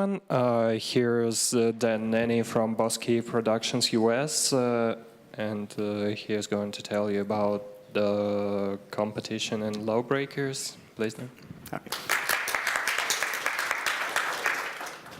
everyone. Here's Dan Nanni from Boss Key Productions US, and he is going to tell you about the competition in LawBreakers. Please, Dan. Okay.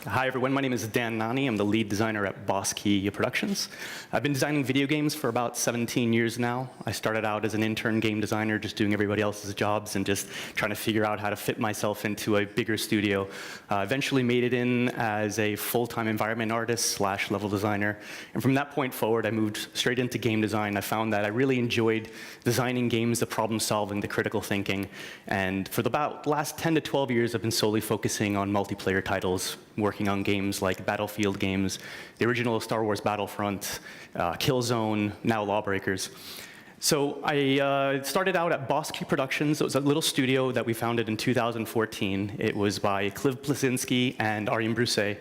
Hi, everyone. My name is Dan Nanni. I'm the lead designer at Boss Key Productions. I've been designing video games for about 17 years now. I started out as an intern game designer, just doing everybody else's jobs and just trying to figure out how to fit myself into a bigger studio. Eventually made it in as a full-time environment artist / level designer. And from that point forward, I moved straight into game design. I found that I really enjoyed designing games, the problem solving, the critical thinking. And for the last 10 to 12 years, I've been solely focusing on multiplayer titles, working on games like Battlefield games, the original Star Wars Battlefront, Killzone, now LawBreakers. So I started out at Boss Key Productions. It was a little studio that we founded in 2014. It was by Cliv Plasinski and Arjen Brousse.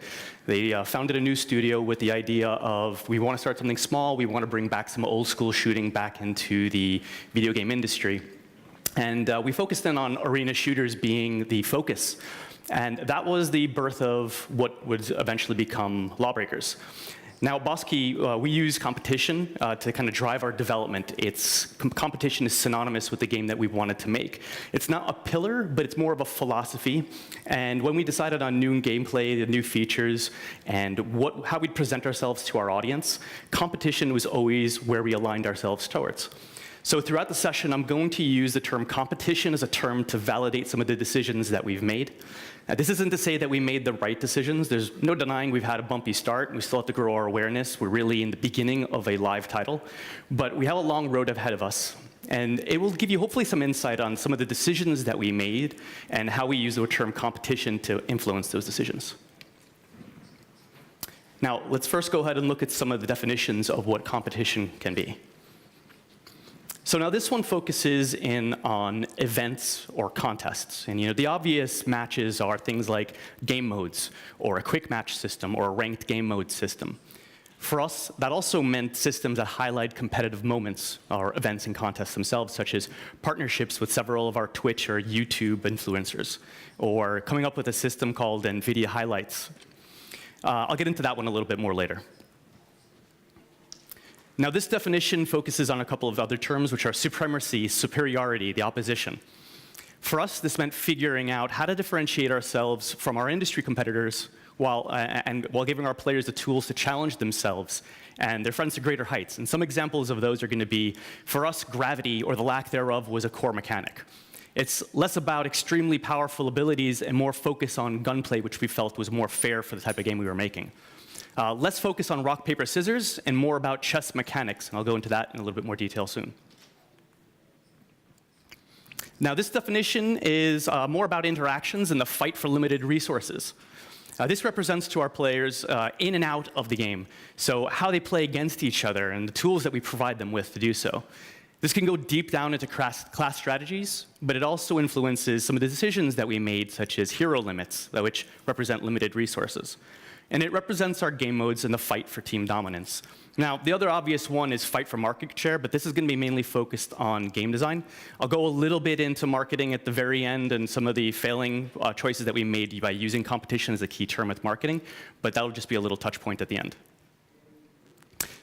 They founded a new studio with the idea of, we want to start something small, we want to bring back some old school shooting back into the video game industry. And we focused in on arena shooters being the focus. And that was the birth of what would eventually become LawBreakers. Now, at Boss Key, we use competition to kind of drive our development. Competition is synonymous with the game that we wanted to make. It's not a pillar, but it's more of a philosophy. And when we decided on new gameplay, the new features, and how we'd present ourselves to our audience, competition was always where we aligned ourselves towards. So throughout the session, I'm going to use the term competition as a term to validate some of the decisions that we've made. Now, this isn't to say that we made the right decisions. There's no denying we've had a bumpy start. We still have to grow our awareness. We're really in the beginning of a live title. But we have a long road ahead of us. And it will give you hopefully some insight on some of the decisions that we made and how we use the term competition to influence those decisions. Now, let's first go ahead and look at some of the definitions of what competition can be. So now this one focuses in on events or contests. And the obvious matches are things like game modes, or a quick match system, or a ranked game mode system. For us, that also meant systems that highlight competitive moments or events and contests themselves, such as partnerships with several of our Twitch or YouTube influencers, or coming up with a system called NVIDIA Highlights. I'll get into that one a little bit more later. Now, this definition focuses on a couple of other terms, which are supremacy, superiority, the opposition. For us, this meant figuring out how to differentiate ourselves from our industry competitors while giving our players the tools to challenge themselves and their friends to greater heights. And some examples of those are going to be, for us, gravity, or the lack thereof, was a core mechanic. It's less about extremely powerful abilities and more focus on gunplay, which we felt was more fair for the type of game we were making. Less focus on rock, paper, scissors, and more about chess mechanics, and I'll go into that in a little bit more detail soon. Now, this definition is more about interactions and the fight for limited resources. This represents to our players in and out of the game, so how they play against each other and the tools that we provide them with to do so. This can go deep down into class strategies, but it also influences some of the decisions that we made, such as hero limits, which represent limited resources. And it represents our game modes and the fight for team dominance. Now, the other obvious one is fight for market share, but this is going to be mainly focused on game design. I'll go a little bit into marketing at the very end and some of the failing choices that we made by using competition as a key term with marketing, but that'll just be a little touch point at the end.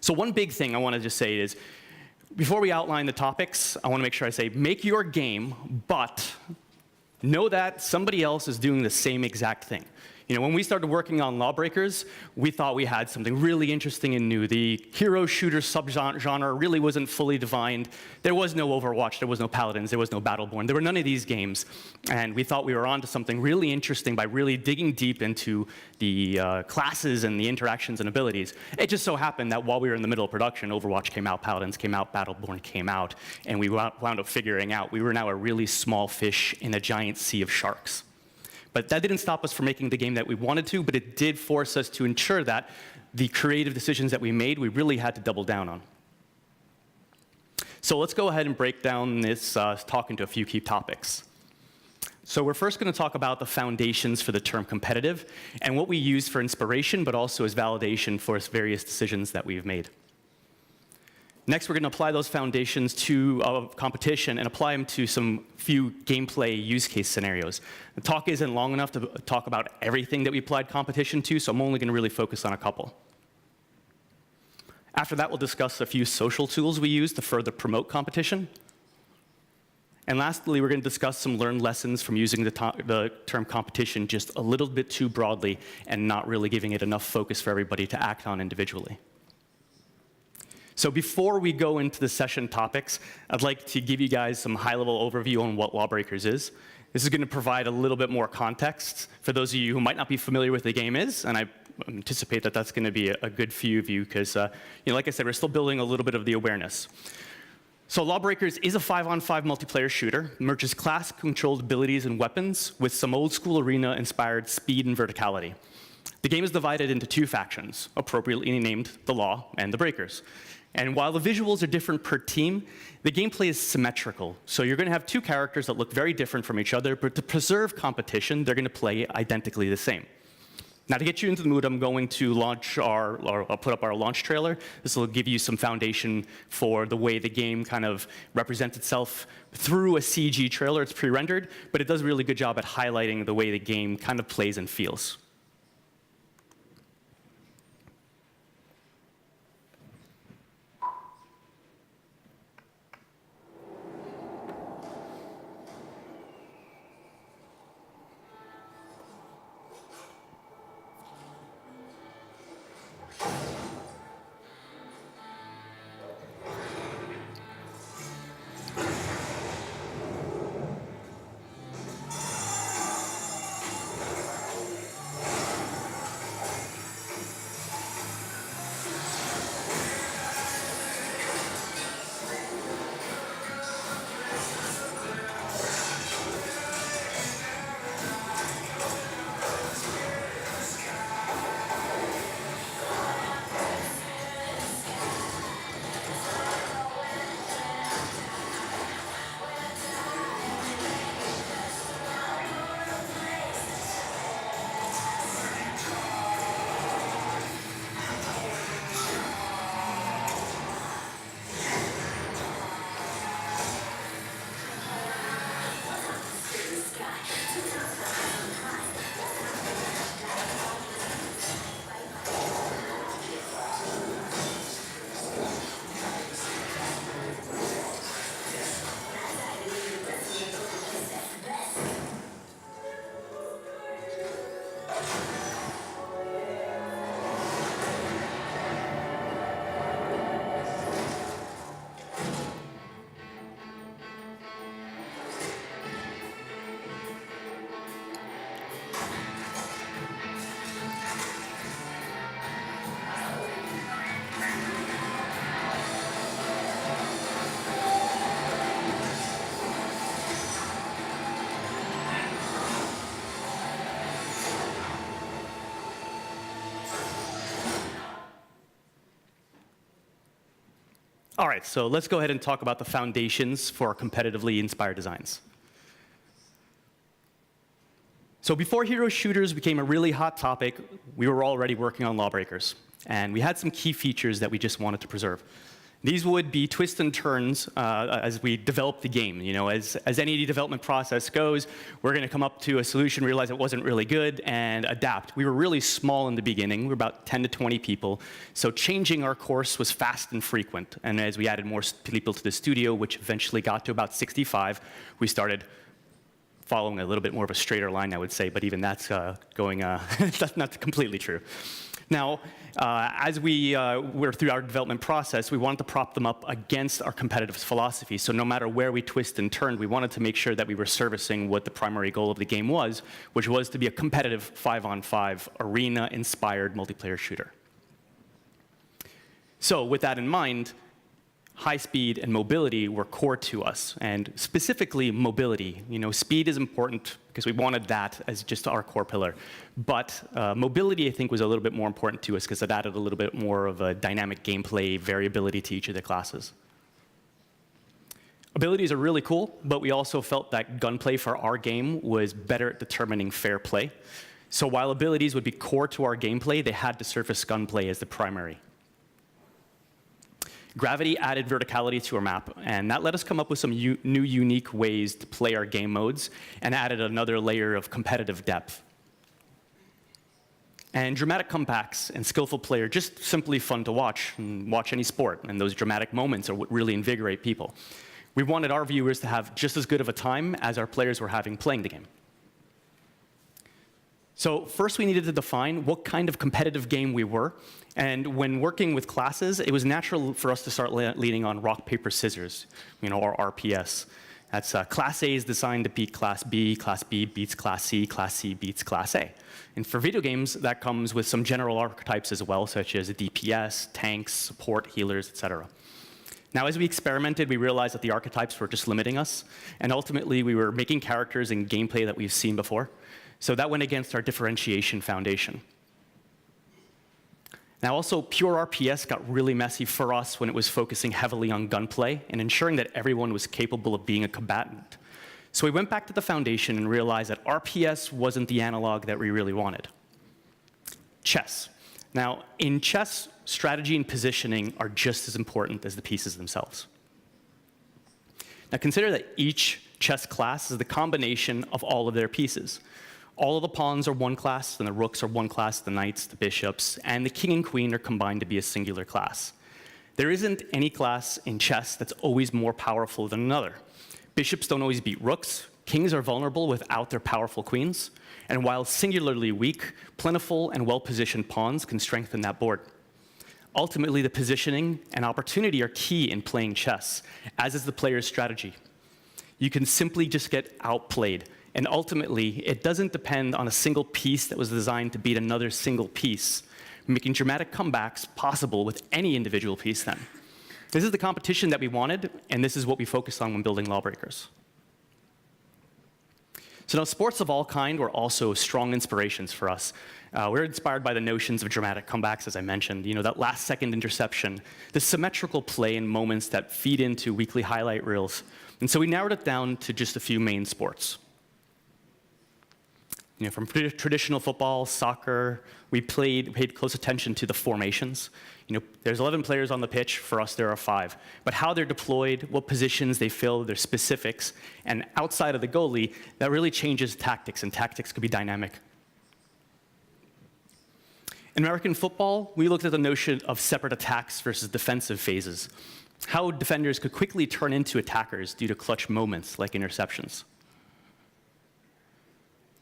So one big thing I want to just say is, before we outline the topics, I want to make sure I say, make your game, but know that somebody else is doing the same exact thing. When we started working on LawBreakers, we thought we had something really interesting and new. The hero shooter subgenre really wasn't fully defined. There was no Overwatch, there was no Paladins, there was no Battleborn. There were none of these games. And we thought we were onto something really interesting by really digging deep into the classes and the interactions and abilities. It just so happened that while we were in the middle of production, Overwatch came out, Paladins came out, Battleborn came out, and we wound up figuring out we were now a really small fish in a giant sea of sharks. But that didn't stop us from making the game that we wanted to, but it did force us to ensure that the creative decisions that we made, we really had to double down on. So let's go ahead and break down this talk into a few key topics. So we're first going to talk about the foundations for the term competitive and what we use for inspiration, but also as validation for various decisions that we've made. Next, we're going to apply those foundations to competition and apply them to some few gameplay use case scenarios. The talk isn't long enough to talk about everything that we applied competition to, so I'm only going to really focus on a couple. After that, we'll discuss a few social tools we use to further promote competition. And lastly, we're going to discuss some learned lessons from using the term competition just a little bit too broadly and not really giving it enough focus for everybody to act on individually. So before we go into the session topics, I'd like to give you guys some high-level overview on what LawBreakers is. This is going to provide a little bit more context for those of you who might not be familiar with the game is, and I anticipate that that's going to be a good few of you because, like I said, we're still building a little bit of the awareness. So LawBreakers is a 5-on-5 multiplayer shooter, merges class-controlled abilities and weapons with some old-school arena-inspired speed and verticality. The game is divided into two factions, appropriately named the Law and the Breakers. And while the visuals are different per team, the gameplay is symmetrical. So you're going to have two characters that look very different from each other, but to preserve competition, they're going to play identically the same. Now, to get you into the mood, I'm going to I'll put up our launch trailer. This will give you some foundation for the way the game kind of represents itself through a CG trailer. It's pre-rendered, but it does a really good job at highlighting the way the game kind of plays and feels. All right, so let's go ahead and talk about the foundations for competitively inspired designs. So before hero shooters became a really hot topic, we were already working on LawBreakers. And we had some key features that we just wanted to preserve. These would be twists and turns as we develop the game. You know, as any development process goes, we're going to come up to a solution, realize it wasn't really good, and adapt. We were really small in the beginning. We were about 10 to 20 people. So changing our course was fast and frequent. And as we added more people to the studio, which eventually got to about 65, we started following a little bit more of a straighter line, I would say. But even that's that's not completely true. Now, as we were through our development process, we wanted to prop them up against our competitive philosophy. So no matter where we twist and turned, we wanted to make sure that we were servicing what the primary goal of the game was, which was to be a competitive 5-on-5 arena-inspired multiplayer shooter. So with that in mind, high speed and mobility were core to us, and specifically mobility. You know, speed is important because we wanted that as just our core pillar. But mobility, I think, was a little bit more important to us because it added a little bit more of a dynamic gameplay variability to each of the classes. Abilities are really cool, but we also felt that gunplay for our game was better at determining fair play. So while abilities would be core to our gameplay, they had to surface gunplay as the primary. Gravity added verticality to our map, and that let us come up with some new unique ways to play our game modes and added another layer of competitive depth. And dramatic comebacks and skillful play are just simply fun to watch, and watch any sport, and those dramatic moments are what really invigorate people. We wanted our viewers to have just as good of a time as our players were having playing the game. So first we needed to define what kind of competitive game we were, and when working with classes, it was natural for us to start leaning on rock, paper, scissors, or RPS. That's Class A is designed to beat Class B beats Class C beats Class A. And for video games, that comes with some general archetypes as well, such as DPS, tanks, support, healers, etc. Now, as we experimented, we realized that the archetypes were just limiting us, and ultimately we were making characters and gameplay that we've seen before. So that went against our differentiation foundation. Now, also, pure RPS got really messy for us when it was focusing heavily on gunplay and ensuring that everyone was capable of being a combatant. So we went back to the foundation and realized that RPS wasn't the analog that we really wanted. Chess. Now, in chess, strategy and positioning are just as important as the pieces themselves. Now, consider that each chess class is the combination of all of their pieces. All of the pawns are one class, and the rooks are one class, the knights, the bishops, and the king and queen are combined to be a singular class. There isn't any class in chess that's always more powerful than another. Bishops don't always beat rooks, kings are vulnerable without their powerful queens, and while singularly weak, plentiful and well-positioned pawns can strengthen that board. Ultimately, the positioning and opportunity are key in playing chess, as is the player's strategy. You can simply just get outplayed, and ultimately, it doesn't depend on a single piece that was designed to beat another single piece, making dramatic comebacks possible with any individual piece then. This is the competition that we wanted, and this is what we focused on when building LawBreakers. So now, sports of all kind were also strong inspirations for us. We're inspired by the notions of dramatic comebacks, as I mentioned, that last-second interception, the symmetrical play in moments that feed into weekly highlight reels. And so we narrowed it down to just a few main sports. From traditional football, soccer, we paid close attention to the formations. There's 11 players on the pitch. For us, there are 5. But how they're deployed, what positions they fill, their specifics, and outside of the goalie, that really changes tactics, and tactics could be dynamic. In American football, we looked at the notion of separate attacks versus defensive phases, how defenders could quickly turn into attackers due to clutch moments like interceptions.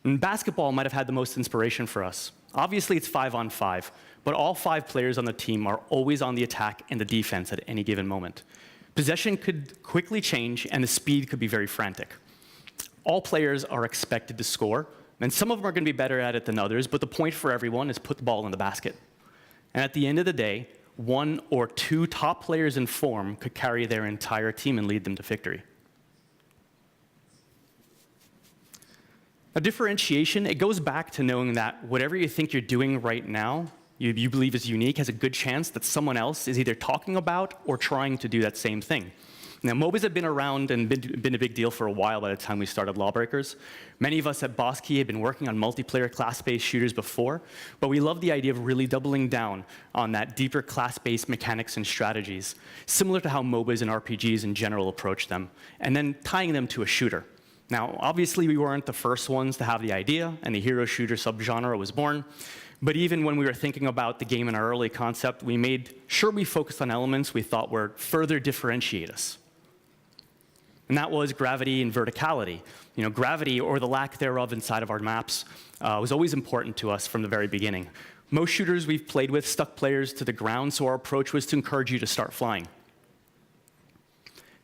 And basketball might have had the most inspiration for us. Obviously, it's 5-on-5, but all 5 players on the team are always on the attack and the defense at any given moment. Possession could quickly change, and the speed could be very frantic. All players are expected to score, and some of them are going to be better at it than others, but the point for everyone is put the ball in the basket. And at the end of the day, 1 or 2 top players in form could carry their entire team and lead them to victory. A differentiation, it goes back to knowing that whatever you think you're doing right now, you believe is unique, has a good chance that someone else is either talking about or trying to do that same thing. Now, MOBAs have been around and been a big deal for a while by the time we started LawBreakers. Many of us at Bosky had been working on multiplayer class-based shooters before, but we love the idea of really doubling down on that deeper class-based mechanics and strategies, similar to how MOBAs and RPGs in general approach them, and then tying them to a shooter. Now, obviously, we weren't the first ones to have the idea, and the hero shooter subgenre was born. But even when we were thinking about the game in our early concept, we made sure we focused on elements we thought would further differentiate us. And that was gravity and verticality. Gravity, or the lack thereof inside of our maps, was always important to us from the very beginning. Most shooters we've played with stuck players to the ground, so our approach was to encourage you to start flying.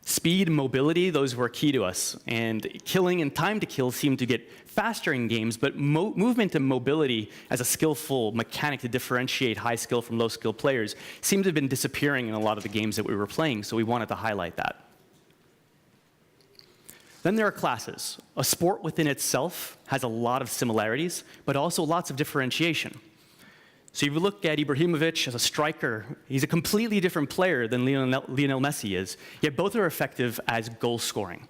Speed and mobility, those were key to us. And killing and time to kill seemed to get faster in games, but movement and mobility as a skillful mechanic to differentiate high skill from low skill players seemed to have been disappearing in a lot of the games that we were playing, so we wanted to highlight that. Then there are classes. A sport within itself has a lot of similarities, but also lots of differentiation. So if you look at Ibrahimovic as a striker, he's a completely different player than Lionel Messi is, yet both are effective as goal scoring.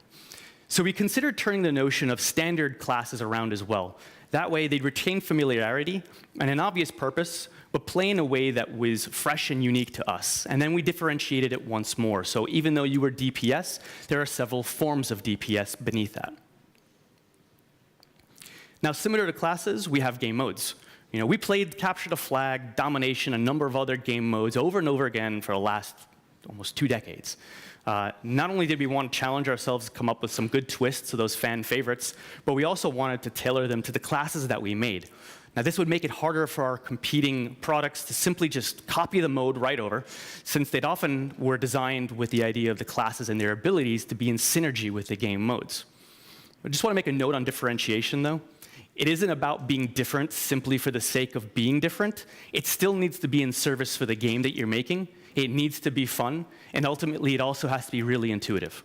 So we considered turning the notion of standard classes around as well. That way, they'd retain familiarity and an obvious purpose, but play in a way that was fresh and unique to us. And then we differentiated it once more. So even though you were DPS, there are several forms of DPS beneath that. Now, similar to classes, we have game modes. We played Capture the Flag, Domination, a number of other game modes over and over again for the last almost 2 decades. Not only did we want to challenge ourselves to come up with some good twists to those fan favorites, but we also wanted to tailor them to the classes that we made. Now, this would make it harder for our competing products to simply just copy the mode right over, since they often were designed with the idea of the classes and their abilities to be in synergy with the game modes. I just want to make a note on differentiation, though. It isn't about being different simply for the sake of being different. It still needs to be in service for the game that you're making. It needs to be fun, and ultimately, it also has to be really intuitive.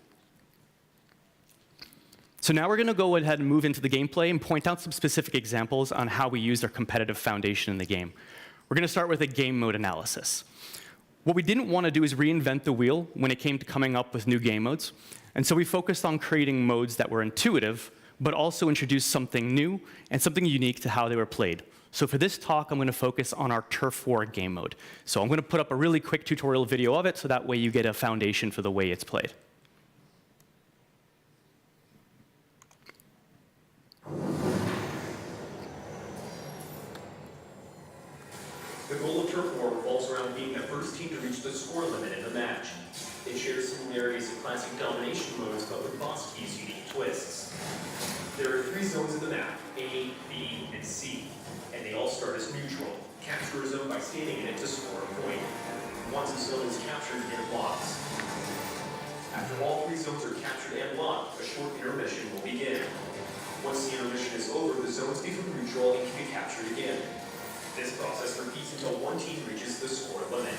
So now we're going to go ahead and move into the gameplay and point out some specific examples on how we use our competitive foundation in the game. We're going to start with a game mode analysis. What we didn't want to do is reinvent the wheel when it came to coming up with new game modes, and so we focused on creating modes that were intuitive, but also introduced something new and something unique to how they were played. So for this talk, I'm going to focus on our Turf War game mode. So I'm going to put up a really quick tutorial video of it, so that way you get a foundation for the way it's played. The goal of Turf War revolves around being the first team to reach the score limit in the match. It shares similarities to classic domination modes, but with Boss Key's unique twists. There are 3 zones in the map, A, B, and C, and they all start as neutral. Capture a zone by standing in it to score a point. Once a zone is captured, it locks. After all 3 zones are captured and locked, a short intermission will begin. Once the intermission is over, the zones become neutral and can be captured again. This process repeats until one team reaches the score limit.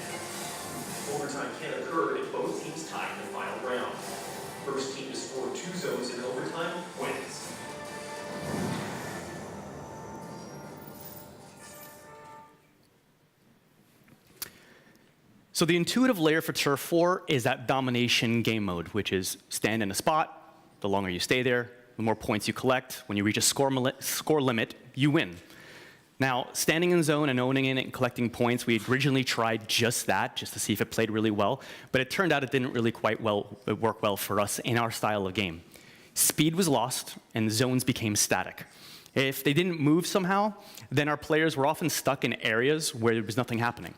Overtime can occur if both teams tie in the final round. First team to score 2 zones in overtime wins. So the intuitive layer for Turf War is that domination game mode, which is stand in a spot. The longer you stay there, the more points you collect. When you reach a score limit, you win. Now, standing in zone and owning it and collecting points, we originally tried just that, just to see if it played really well, but it turned out it didn't really quite work well for us in our style of game. Speed was lost, and zones became static. If they didn't move somehow, then our players were often stuck in areas where there was nothing happening.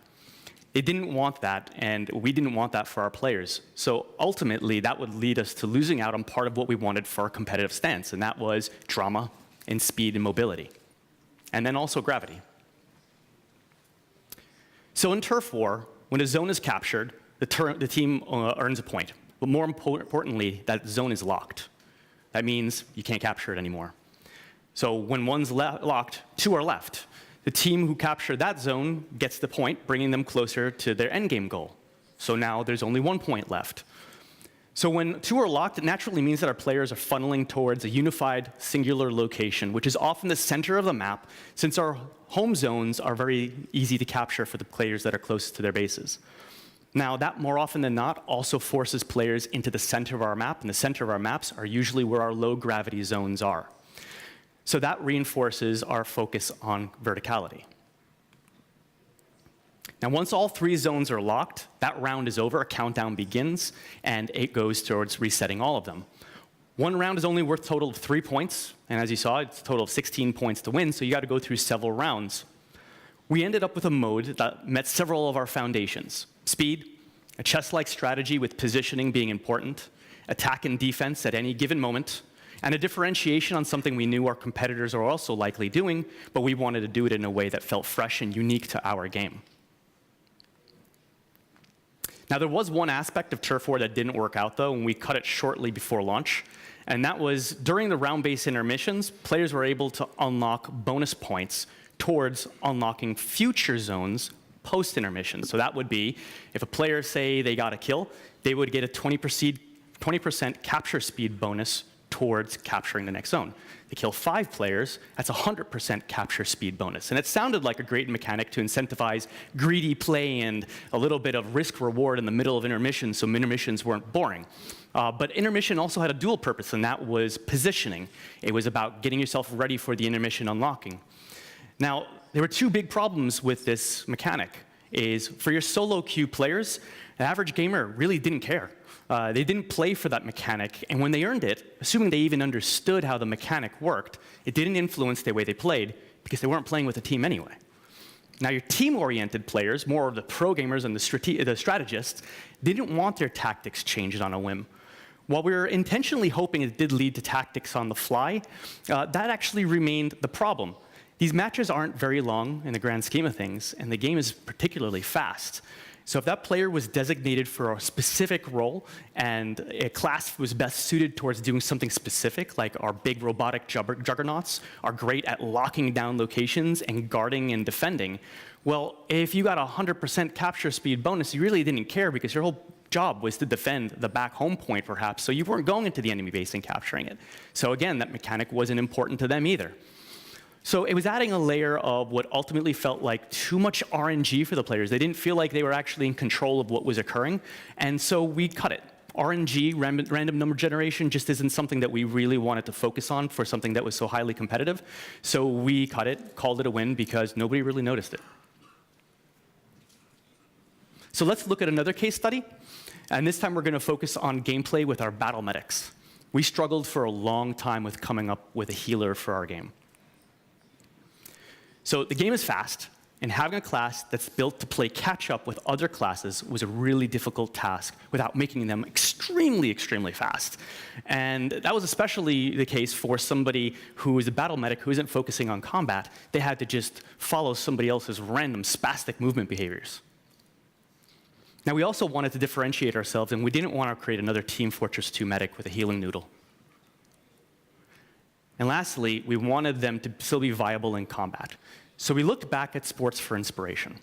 They didn't want that, and we didn't want that for our players. So ultimately, that would lead us to losing out on part of what we wanted for our competitive stance, and that was drama and speed and mobility. And then also gravity. So in Turf War, when a zone is captured, the team earns a point. But more importantly, that zone is locked. That means you can't capture it anymore. So when one's locked, 2 are left. The team who captured that zone gets the point, bringing them closer to their endgame goal. So now there's only 1 point left. So when 2 are locked, it naturally means that our players are funneling towards a unified, singular location, which is often the center of the map, since our home zones are very easy to capture for the players that are closest to their bases. Now, that more often than not also forces players into the center of our map, and the center of our maps are usually where our low-gravity zones are. So that reinforces our focus on verticality. Now, once all 3 zones are locked, that round is over, a countdown begins, and it goes towards resetting all of them. 1 round is only worth a total of 3 points, and as you saw, it's a total of 16 points to win, so you got to go through several rounds. We ended up with a mode that met several of our foundations. Speed, a chess-like strategy with positioning being important, attack and defense at any given moment, and a differentiation on something we knew our competitors are also likely doing, but we wanted to do it in a way that felt fresh and unique to our game. Now, there was one aspect of Turf War that didn't work out, though, and we cut it shortly before launch, and that was during the round-based intermissions, players were able to unlock bonus points towards unlocking future zones post-intermission. So that would be, if a player, say, they got a kill, they would get a 20% capture speed bonus towards capturing the next zone. They kill 5 players, that's 100% capture speed bonus. And it sounded like a great mechanic to incentivize greedy play and a little bit of risk reward in the middle of intermissions, so intermissions weren't boring. But intermission also had a dual purpose, and that was positioning. It was about getting yourself ready for the intermission unlocking. Now, there were 2 big problems with this mechanic. Is for your solo queue players, the average gamer really didn't care. They didn't play for that mechanic, and when they earned it, assuming they even understood how the mechanic worked, it didn't influence the way they played because they weren't playing with a team anyway. Now, your team-oriented players, more of the pro gamers and the strategists, didn't want their tactics changed on a whim. While we were intentionally hoping it did lead to tactics on the fly, that actually remained the problem. These matches aren't very long in the grand scheme of things, and the game is particularly fast. So if that player was designated for a specific role and a class was best suited towards doing something specific, like our big robotic juggernauts are great at locking down locations and guarding and defending, well, if you got a 100% capture speed bonus, you really didn't care because your whole job was to defend the back home point, perhaps, so you weren't going into the enemy base and capturing it. So again, that mechanic wasn't important to them either. So it was adding a layer of what ultimately felt like too much RNG for the players. They didn't feel like they were actually in control of what was occurring, and so we cut it. RNG, random number generation, just isn't something that we really wanted to focus on for something that was so highly competitive. So we cut it, called it a win, because nobody really noticed it. So let's look at another case study, and this time we're going to focus on gameplay with our battle medics. We struggled for a long time with coming up with a healer for our game. So the game is fast, and having a class that's built to play catch-up with other classes was a really difficult task without making them extremely, extremely fast. And that was especially the case for somebody who is a battle medic who isn't focusing on combat. They had to just follow somebody else's random spastic movement behaviors. Now, we also wanted to differentiate ourselves, and we didn't want to create another Team Fortress 2 medic with a healing noodle. And lastly, we wanted them to still be viable in combat. So we looked back at sports for inspiration.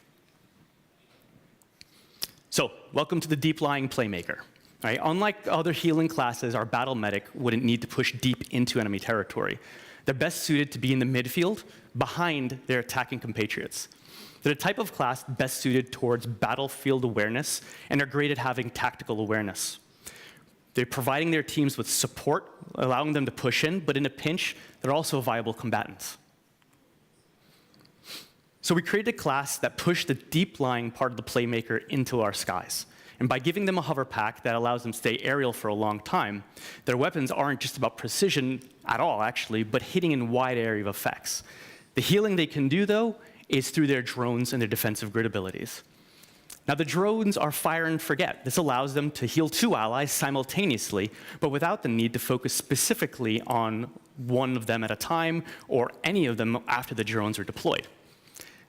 So, welcome to the deep-lying playmaker. Right? Unlike other healing classes, our battle medic wouldn't need to push deep into enemy territory. They're best suited to be in the midfield, behind their attacking compatriots. They're the type of class best suited towards battlefield awareness, and are great at having tactical awareness. They're providing their teams with support, allowing them to push in, but in a pinch, they're also viable combatants. So we created a class that pushed the deep-lying part of the playmaker into our skies. And by giving them a hover pack that allows them to stay aerial for a long time, their weapons aren't just about precision at all, actually, but hitting in wide area of effects. The healing they can do, though, is through their drones and their defensive grid abilities. Now, the drones are fire and forget. This allows them to heal 2 allies simultaneously, but without the need to focus specifically on one of them at a time, or any of them after the drones are deployed.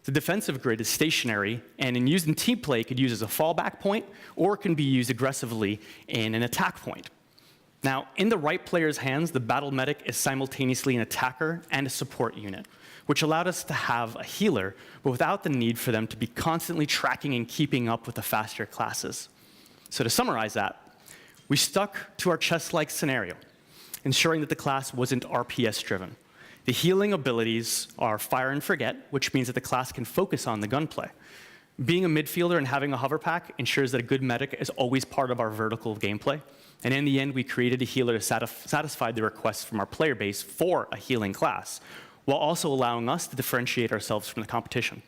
The defensive grid is stationary, and in using team play, it could use as a fallback point, or it can be used aggressively in an attack point. Now, in the right player's hands, the battle medic is simultaneously an attacker and a support unit, which allowed us to have a healer, but without the need for them to be constantly tracking and keeping up with the faster classes. So to summarize that, we stuck to our chess-like scenario, ensuring that the class wasn't RPS-driven. The healing abilities are fire and forget, which means that the class can focus on the gunplay. Being a midfielder and having a hover pack ensures that a good medic is always part of our vertical gameplay. And in the end, we created a healer to satisfy the requests from our player base for a healing class, while also allowing us to differentiate ourselves from the competition.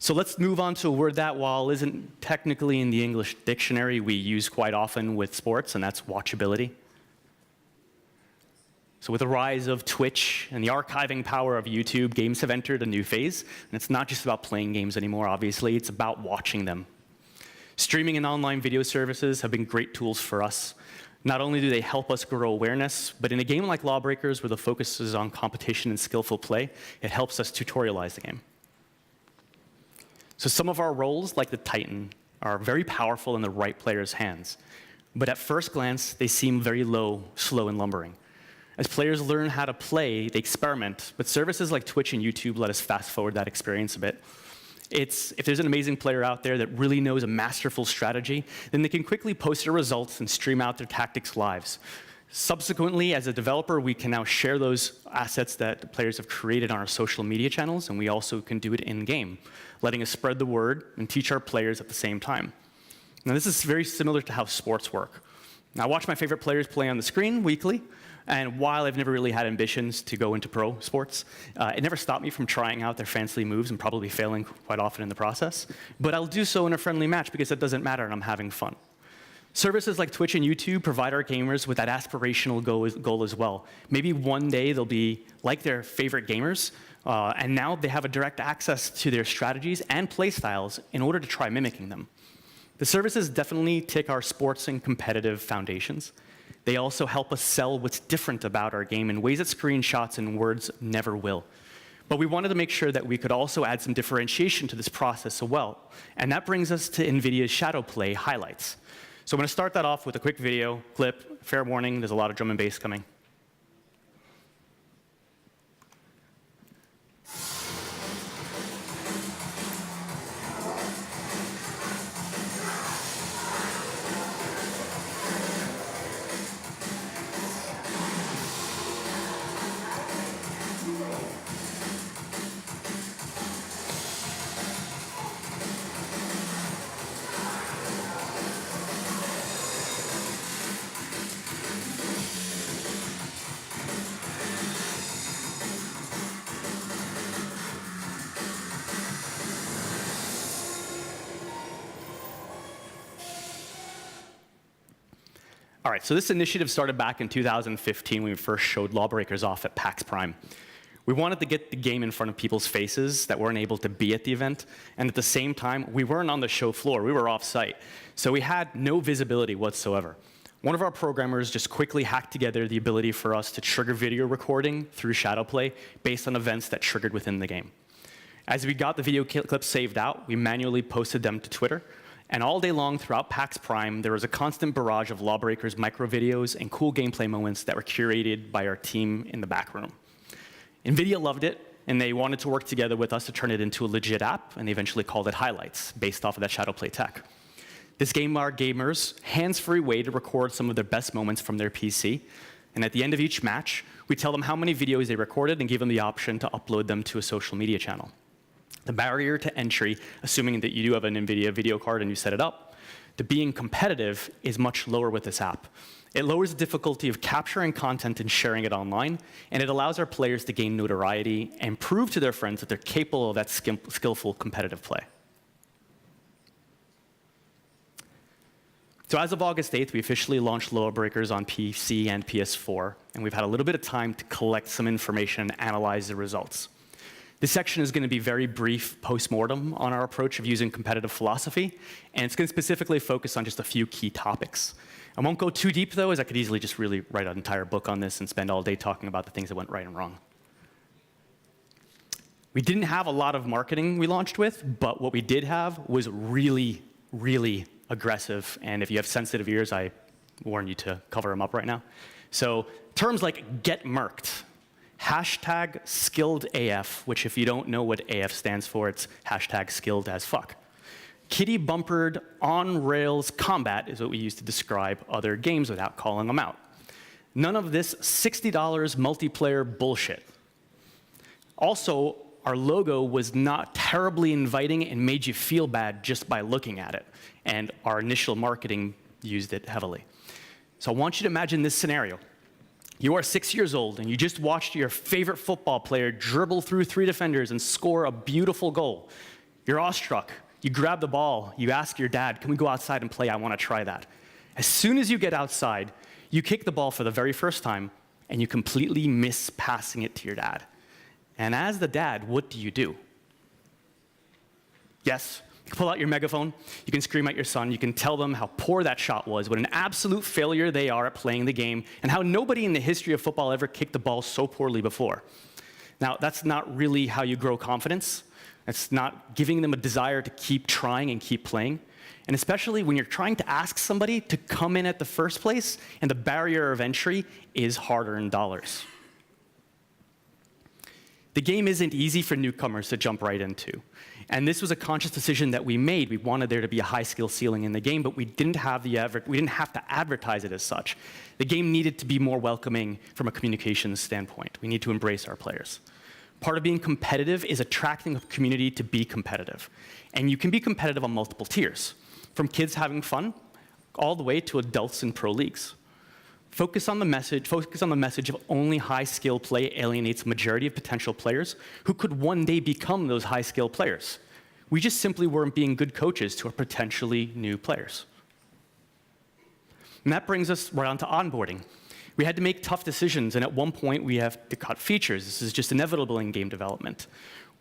So let's move on to a word that, while isn't technically in the English dictionary, we use quite often with sports, and that's watchability. So with the rise of Twitch and the archiving power of YouTube, games have entered a new phase, and it's not just about playing games anymore, obviously, it's about watching them. Streaming and online video services have been great tools for us. Not only do they help us grow awareness, but in a game like LawBreakers, where the focus is on competition and skillful play, it helps us tutorialize the game. So some of our roles, like the Titan, are very powerful in the right player's hands. But at first glance, they seem very low, slow, and lumbering. As players learn how to play, they experiment, but services like Twitch and YouTube let us fast forward that experience a bit. If there's an amazing player out there that really knows a masterful strategy, then they can quickly post their results and stream out their tactics live. Subsequently, as a developer, we can now share those assets that the players have created on our social media channels, and we also can do it in-game, letting us spread the word and teach our players at the same time. Now, this is very similar to how sports work. Now, I watch my favorite players play on the screen weekly, and while I've never really had ambitions to go into pro sports, it never stopped me from trying out their fancy moves and probably failing quite often in the process. But I'll do so in a friendly match because it doesn't matter and I'm having fun. Services like Twitch and YouTube provide our gamers with that aspirational goal as well. Maybe one day they'll be like their favorite gamers, and now they have a direct access to their strategies and play styles in order to try mimicking them. The services definitely tick our sports and competitive foundations. They also help us sell what's different about our game in ways that screenshots and words never will. But we wanted to make sure that we could also add some differentiation to this process as well. And that brings us to NVIDIA's Shadowplay highlights. So I'm going to start that off with a quick video clip. Fair warning, there's a lot of drum and bass coming. All right, so this initiative started back in 2015 when we first showed LawBreakers off at PAX Prime. We wanted to get the game in front of people's faces that weren't able to be at the event, and at the same time, we weren't on the show floor, we were off-site. So we had no visibility whatsoever. One of our programmers just quickly hacked together the ability for us to trigger video recording through Shadowplay based on events that triggered within the game. As we got the video clips saved out, we manually posted them to Twitter. And all day long throughout PAX Prime, there was a constant barrage of LawBreakers micro videos and cool gameplay moments that were curated by our team in the back room. NVIDIA loved it, and they wanted to work together with us to turn it into a legit app, and they eventually called it Highlights, based off of that Shadowplay tech. This gave our gamers hands-free way to record some of their best moments from their PC, and at the end of each match, we tell them how many videos they recorded and give them the option to upload them to a social media channel. The barrier to entry, assuming that you do have an NVIDIA video card and you set it up, to being competitive is much lower with this app. It lowers the difficulty of capturing content and sharing it online, and it allows our players to gain notoriety and prove to their friends that they're capable of that skillful competitive play. So as of August 8th, we officially launched LawBreakers on PC and PS4, and we've had a little bit of time to collect some information and analyze the results. This section is going to be very brief post-mortem on our approach of using competitive philosophy, and it's going to specifically focus on just a few key topics. I won't go too deep, though, as I could easily just really write an entire book on this and spend all day talking about the things that went right and wrong. We didn't have a lot of marketing we launched with, but what we did have was really, really aggressive, and if you have sensitive ears, I warn you to cover them up right now. So terms like get merked, hashtag skilled AF, which if you don't know what AF stands for, it's hashtag skilled as fuck. Kitty bumpered on-rails combat is what we use to describe other games without calling them out. None of this $60 multiplayer bullshit. Also, our logo was not terribly inviting and made you feel bad just by looking at it, and our initial marketing used it heavily. So I want you to imagine this scenario. You are 6 years old, and you just watched your favorite football player dribble through 3 defenders and score a beautiful goal. You're awestruck. You grab the ball. You ask your dad, can we go outside and play? I want to try that. As soon as you get outside, you kick the ball for the very first time, and you completely miss passing it to your dad. And as the dad, what do you do? Yes, you can pull out your megaphone, you can scream at your son, you can tell them how poor that shot was, what an absolute failure they are at playing the game, and how nobody in the history of football ever kicked the ball so poorly before. Now, that's not really how you grow confidence. It's not giving them a desire to keep trying and keep playing. And especially when you're trying to ask somebody to come in at the first place, and the barrier of entry is hard-earned dollars. The game isn't easy for newcomers to jump right into. And this was a conscious decision that we made. We wanted there to be a high skill ceiling in the game, but we didn't have to advertise it as such. The game needed to be more welcoming from a communications standpoint. We need to embrace our players. Part of being competitive is attracting a community to be competitive. And you can be competitive on multiple tiers, from kids having fun all the way to adults in pro leagues. Focus on the message of only high-skill play alienates the majority of potential players who could one day become those high-skill players. We just simply weren't being good coaches to our potentially new players. And that brings us right on to onboarding. We had to make tough decisions, and at one point we have to cut features. This is just inevitable in game development.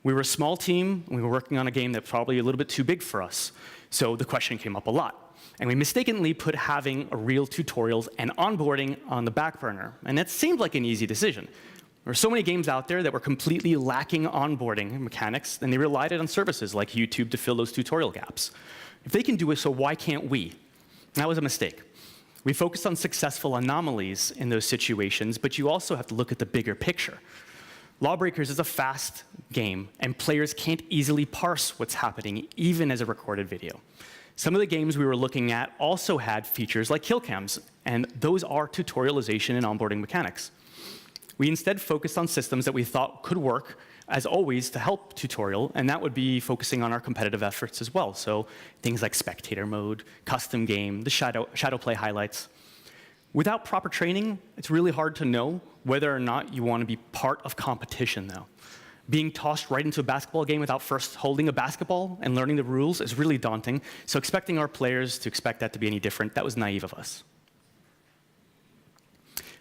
We were a small team, and we were working on a game that's probably a little bit too big for us. So the question came up a lot. And we mistakenly put having a real tutorials and onboarding on the back burner. And that seemed like an easy decision. There were so many games out there that were completely lacking onboarding mechanics, and they relied on services like YouTube to fill those tutorial gaps. If they can do it, so why can't we? That was a mistake. We focused on successful anomalies in those situations, but you also have to look at the bigger picture. LawBreakers is a fast game, and players can't easily parse what's happening, even as a recorded video. Some of the games we were looking at also had features like kill cams, and those are tutorialization and onboarding mechanics. We instead focused on systems that we thought could work, as always, to help tutorial, and that would be focusing on our competitive efforts as well. So things like spectator mode, custom game, the shadow play highlights. Without proper training, it's really hard to know whether or not you want to be part of competition, though. Being tossed right into a basketball game without first holding a basketball and learning the rules is really daunting, so expecting our players to expect that to be any different, that was naive of us.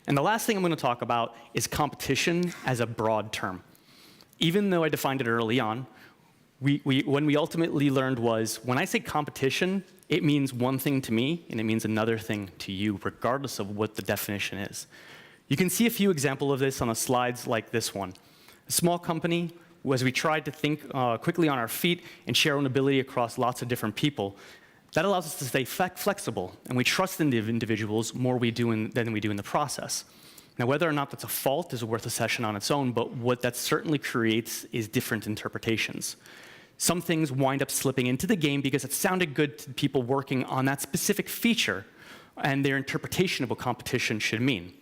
And the last thing I'm going to talk about is competition as a broad term. Even though I defined it early on, when we ultimately learned was, when I say competition, it means one thing to me, and it means another thing to you, regardless of what the definition is. You can see a few examples of this on the slides like this one. A small company, as we tried to think quickly on our feet and share our own ability across lots of different people, that allows us to stay flexible, and we trust in the individuals more than we do in the process. Now, whether or not that's a fault is worth a session on its own, but what that certainly creates is different interpretations. Some things wind up slipping into the game because it sounded good to people working on that specific feature and their interpretation of what competition should mean.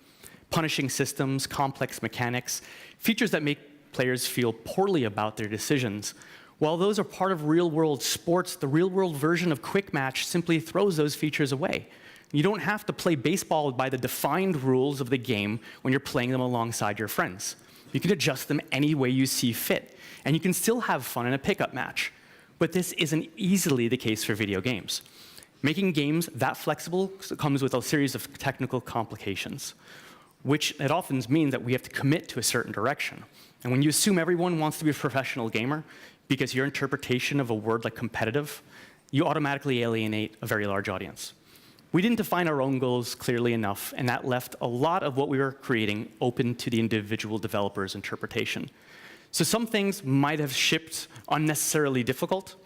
Punishing systems, complex mechanics, features that make players feel poorly about their decisions. While those are part of real-world sports, the real-world version of Quick Match simply throws those features away. You don't have to play baseball by the defined rules of the game when you're playing them alongside your friends. You can adjust them any way you see fit, and you can still have fun in a pickup match. But this isn't easily the case for video games. Making games that flexible comes with a series of technical complications, which it often means that we have to commit to a certain direction. And when you assume everyone wants to be a professional gamer, because your interpretation of a word like competitive, you automatically alienate a very large audience. We didn't define our own goals clearly enough, and that left a lot of what we were creating open to the individual developer's interpretation. So some things might have shipped unnecessarily difficult,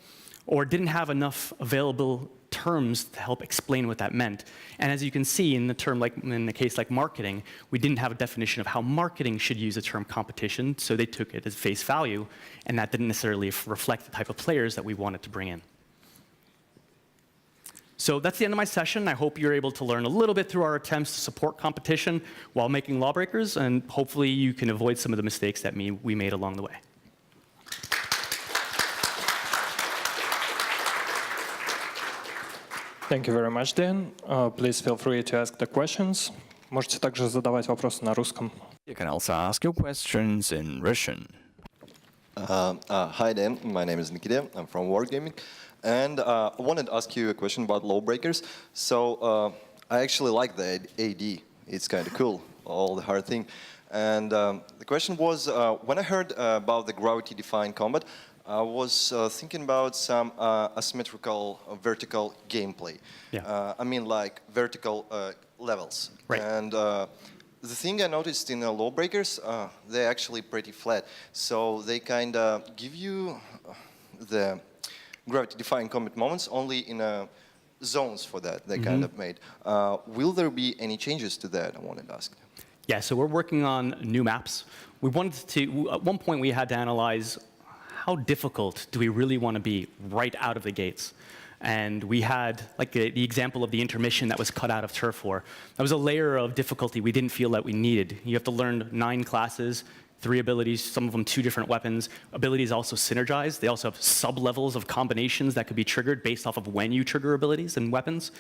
or didn't have enough available terms to help explain what that meant. And as you can see in the case like marketing, we didn't have a definition of how marketing should use the term competition, so they took it as face value, and that didn't necessarily reflect the type of players that we wanted to bring in. So that's the end of my session. I hope you're able to learn a little bit through our attempts to support competition while making LawBreakers, and hopefully you can avoid some of the mistakes that we made along the way. Thank you very much, Dan. Please feel free to ask the questions. Можете также задавать вопросы на русском. You can also ask your questions in Russian. Hi, Dan. My name is Nikita. I'm from Wargaming. And I wanted to ask you a question about LawBreakers. So I actually like the AD. It's kind of cool, all the hard thing. And the question was, when I heard about the gravity-defined combat, I was thinking about some asymmetrical vertical gameplay. Yeah. I mean, like vertical levels. Right. And the thing I noticed in LawBreakers, they're actually pretty flat. So they kind of give you the gravity-defined combat moments only in zones for that they kind of made. Will there be any changes to that, I wanted to ask? Yeah, so we're working on new maps. we wanted to, at one point we had to analyze how difficult do we really want to be right out of the gates. And we had, like the example of the intermission that was cut out of Turf War. That was a layer of difficulty we didn't feel that we needed. You have to learn 9 classes, 3 abilities, some of them 2 different weapons. Abilities also synergize. They also have sub-levels of combinations that could be triggered based off of when you trigger abilities and weapons.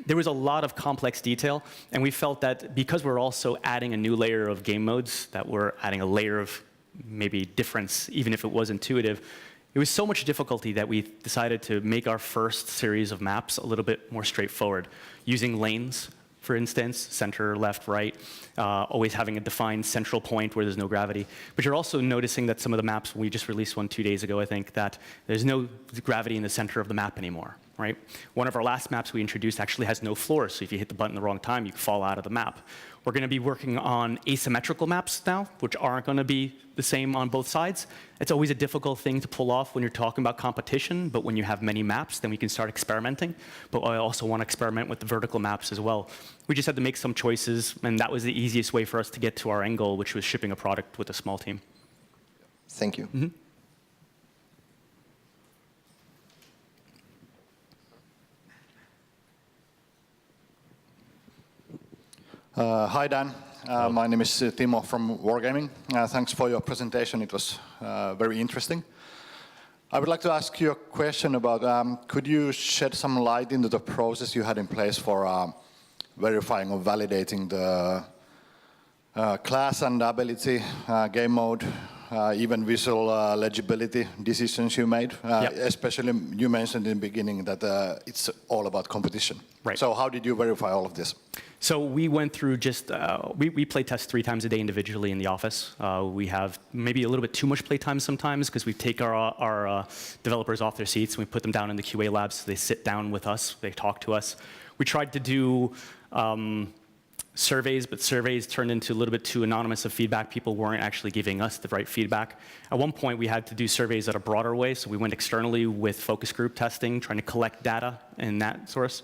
There was a lot of complex detail, and we felt that because we're also adding a new layer of game modes, that we're adding a layer of maybe difference, even if it was intuitive, it was so much difficulty that we decided to make our first series of maps a little bit more straightforward, using lanes, for instance, center, left, right, always having a defined central point where there's no gravity. But you're also noticing that some of the maps, we just released one 2 days ago, I think, that there's no gravity in the center of the map anymore, right? One of our last maps we introduced actually has no floor, so if you hit the button the wrong time, you can fall out of the map. We're going to be working on asymmetrical maps now, which aren't going to be the same on both sides. It's always a difficult thing to pull off when you're talking about competition, but when you have many maps, then we can start experimenting. But I also want to experiment with the vertical maps as well. We just had to make some choices, and that was the easiest way for us to get to our end goal, which was shipping a product with a small team. Thank you. Mm-hmm. Hi, Dan. My name is Timo from Wargaming. Thanks for your presentation. It was very interesting. I would like to ask you a question about, could you shed some light into the process you had in place for verifying or validating the class and ability, game mode, even visual legibility decisions you made? Especially, you mentioned in the beginning that it's all about competition. Right. So how did you verify all of this? So we went through just, we play test 3 times a day individually in the office. We have maybe a little bit too much play time sometimes because we take our developers off their seats and we put them down in the QA labs. So they sit down with us, they talk to us. We tried to do surveys, but surveys turned into a little bit too anonymous of feedback. People weren't actually giving us the right feedback. At one point, we had to do surveys at a broader way, so we went externally with focus group testing, trying to collect data in that source.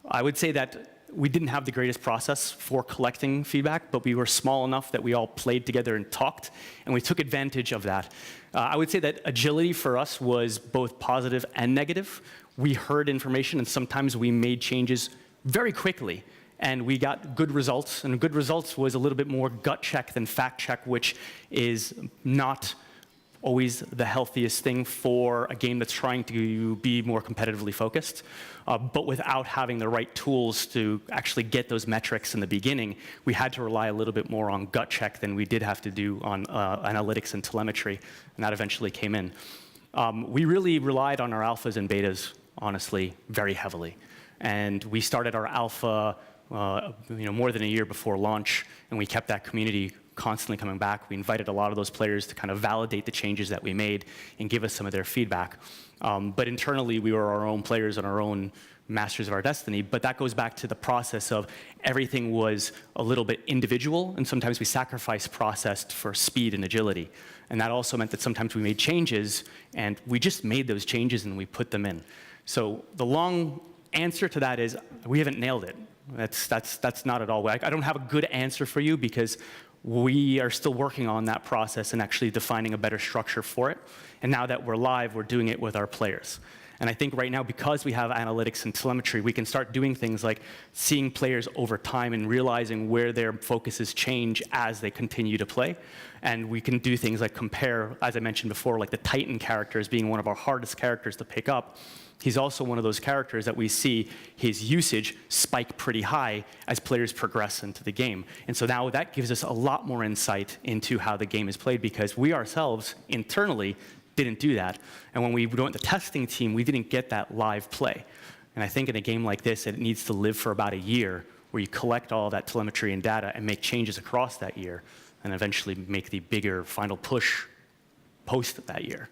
I would say that we didn't have the greatest process for collecting feedback, but we were small enough that we all played together and talked, and we took advantage of that. I would say that agility for us was both positive and negative. We heard information, and sometimes we made changes very quickly, and we got good results. And good results was a little bit more gut check than fact check, which is not always the healthiest thing for a game that's trying to be more competitively focused. But without having the right tools to actually get those metrics in the beginning, we had to rely a little bit more on gut check than we did have to do on analytics and telemetry, and that eventually came in. We really relied on our alphas and betas, honestly, very heavily. And we started our alpha more than a year before launch, and we kept that community constantly coming back. We invited a lot of those players to kind of validate the changes that we made and give us some of their feedback. But internally, we were our own players and our own masters of our destiny. But that goes back to the process of everything was a little bit individual, and sometimes we sacrificed process for speed and agility. And that also meant that sometimes we made changes, and we just made those changes and we put them in. So the long answer to that is we haven't nailed it. That's not at all. I don't have a good answer for you because we are still working on that process and actually defining a better structure for it. And now that we're live, we're doing it with our players. And I think right now, because we have analytics and telemetry, we can start doing things like seeing players over time and realizing where their focuses change as they continue to play. And we can do things like compare, as I mentioned before, like the Titan character as being one of our hardest characters to pick up. He's also one of those characters that we see his usage spike pretty high as players progress into the game. And so now that gives us a lot more insight into how the game is played because we ourselves internally didn't do that. And when we went to the testing team, we didn't get that live play. And I think in a game like this, it needs to live for about a year where you collect all that telemetry and data and make changes across that year and eventually make the bigger final push post that year.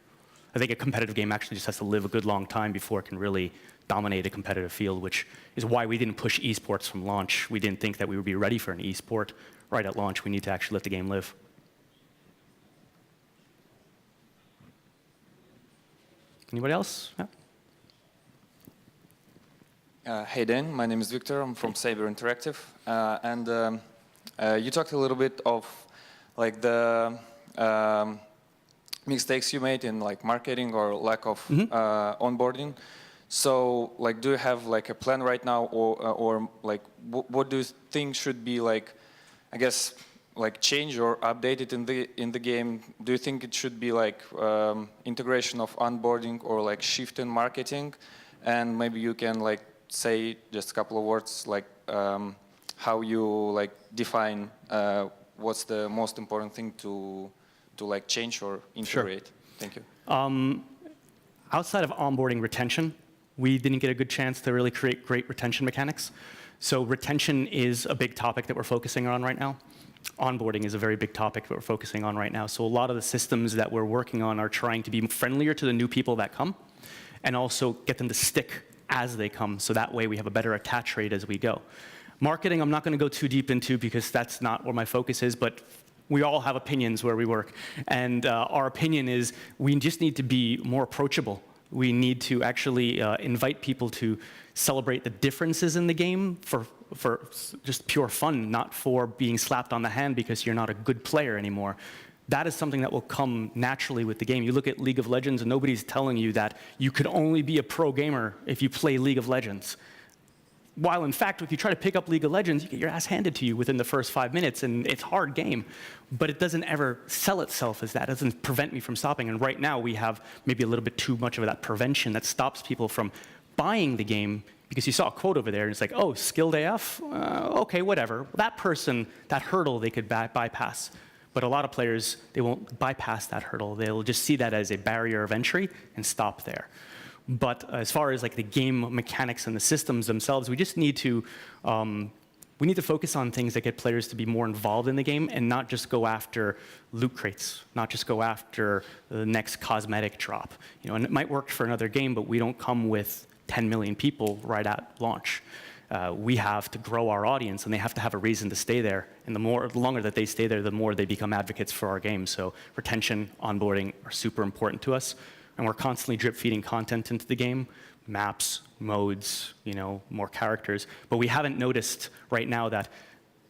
I think a competitive game actually just has to live a good long time before it can really dominate a competitive field, which is why we didn't push esports from launch. We didn't think that we would be ready for an esport right at launch. We need to actually let the game live. Anybody else? Yeah. Hey Dan, my name is Victor. I'm from Saber Interactive. You talked a little bit of like the mistakes you made in like marketing or lack of onboarding. So like, do you have like a plan right now, or like, what do you think should be like, I guess, like change or updated in the game? Do you think it should be like integration of onboarding or like shift in marketing? And maybe you can like say just a couple of words like how you like define what's the most important thing to like change or integrate. Sure. Thank you. Outside of onboarding retention, we didn't get a good chance to really create great retention mechanics. So retention is a big topic that we're focusing on right now. Onboarding is a very big topic that we're focusing on right now. So a lot of the systems that we're working on are trying to be friendlier to the new people that come, and also get them to stick as they come, so that way we have a better attach rate as we go. Marketing, I'm not going to go too deep into because that's not where my focus is, but we all have opinions where we work. And our opinion is we just need to be more approachable. We need to actually invite people to celebrate the differences in the game for just pure fun, not for being slapped on the hand because you're not a good player anymore. That is something that will come naturally with the game. You look at League of Legends and nobody's telling you that you could only be a pro gamer if you play League of Legends. While in fact, if you try to pick up League of Legends, you get your ass handed to you within the first 5 minutes, and it's a hard game. But it doesn't ever sell itself as that. It doesn't prevent me from stopping. And right now, we have maybe a little bit too much of that prevention that stops people from buying the game, because you saw a quote over there, and it's like, oh, skilled AF? Okay, whatever. That person, that hurdle, they could bypass. But a lot of players, they won't bypass that hurdle. They'll just see that as a barrier of entry and stop there. But as far as like the game mechanics and the systems themselves, we just need to focus on things that get players to be more involved in the game and not just go after loot crates, not just go after the next cosmetic drop. You know, and it might work for another game, but we don't come with 10 million people right at launch. We have to grow our audience, and they have to have a reason to stay there. And the longer that they stay there, the more they become advocates for our game. So retention, onboarding are super important to us. And we're constantly drip feeding content into the game, maps, modes, you know, more characters. But we haven't noticed right now that